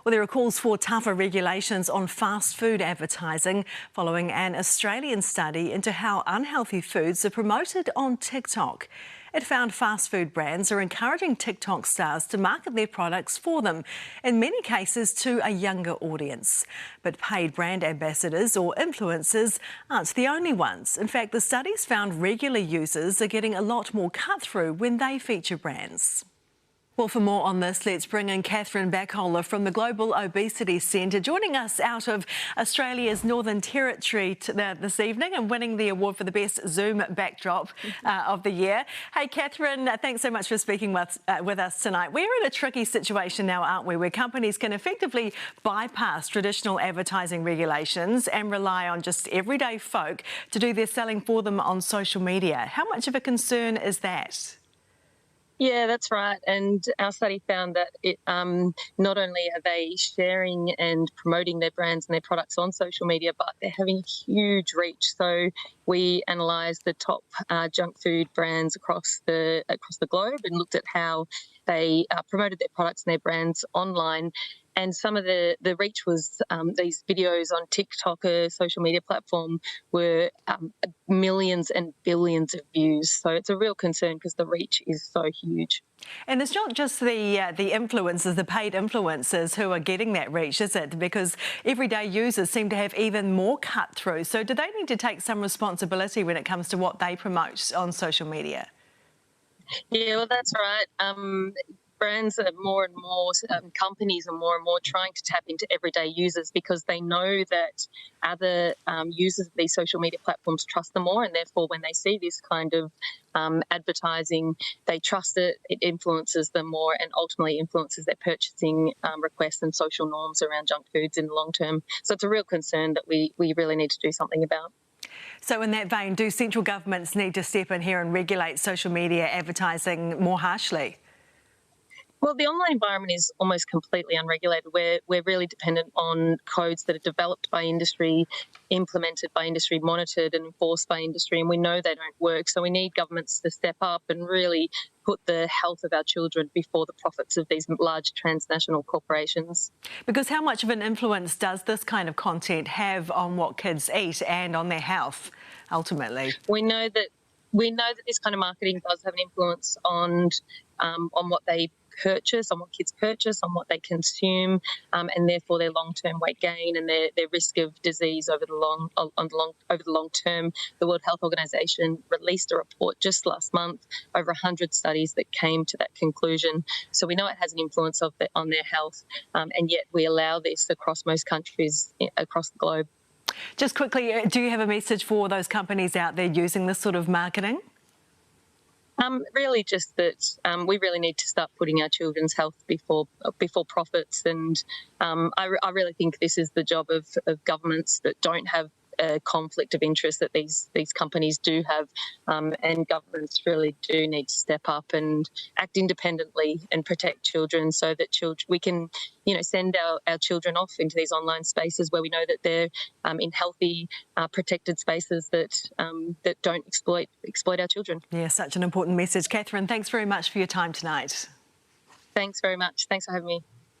Well, there are calls for tougher regulations on fast food advertising following an Australian study into how unhealthy foods are promoted on TikTok. It found fast food brands are encouraging TikTok stars to market their products for them, in many cases to a younger audience. But paid brand ambassadors or influencers aren't the only ones. In fact, the studies found regular users are getting a lot more cut through when they feature brands. Well, for more on this, let's bring in Catherine Backholer from the Global Obesity Centre, joining us out of Australia's Northern Territory this evening and winning the award for the best Zoom backdrop of the year. Hey, Catherine, thanks so much for speaking with us tonight. We're in a tricky situation now, aren't we, where companies can effectively bypass traditional advertising regulations and rely on just everyday folk to do their selling for them on social media. How much of a concern is that? Yeah, that's right. And our study found that not only are they sharing and promoting their brands and their products on social media, but they're having huge reach. So we analysed the top junk food brands across the globe and looked at how they promoted their products and their brands online. And some of the reach was these videos on TikTok, a social media platform, were millions and billions of views. So it's a real concern because the reach is so huge. And it's not just the influencers, the paid influencers who are getting that reach, is it? Because everyday users seem to have even more cut through. So do they need to take some responsibility when it comes to what they promote on social media? Yeah, well, that's right. Brands are more and more, companies are more and more trying to tap into everyday users because they know that other users of these social media platforms trust them more, and therefore when they see this kind of advertising, they trust it, it influences them more and ultimately influences their purchasing requests and social norms around junk foods in the long term. So it's a real concern that we really need to do something about. So in that vein, do central governments need to step in here and regulate social media advertising more harshly? Well, the online environment is almost completely unregulated. We're really dependent on codes that are developed by industry, implemented by industry, monitored and enforced by industry, and we know they don't work. So we need governments to step up and really put the health of our children before the profits of these large transnational corporations. Because how much of an influence does this kind of content have on what kids eat and on their health, ultimately? We know that this kind of marketing does have an influence on what they purchase, on what kids purchase, on what they consume, and therefore their long-term weight gain and their risk of disease over the long term. The World Health Organization released a report just last month, over 100 studies that came to that conclusion. So we know it has an influence on their health, and yet we allow this across most countries across the globe. Just quickly, do you have a message for those companies out there using this sort of marketing? Really just that we really need to start putting our children's health before profits, and I really think this is the job of governments that don't have a conflict of interest that these companies do have, and governments really do need to step up and act independently and protect children so that we can send our children off into these online spaces where we know that they're in healthy, protected spaces that don't exploit our children. Yeah, such an important message. Catherine, thanks very much for your time tonight. Thanks very much. Thanks for having me.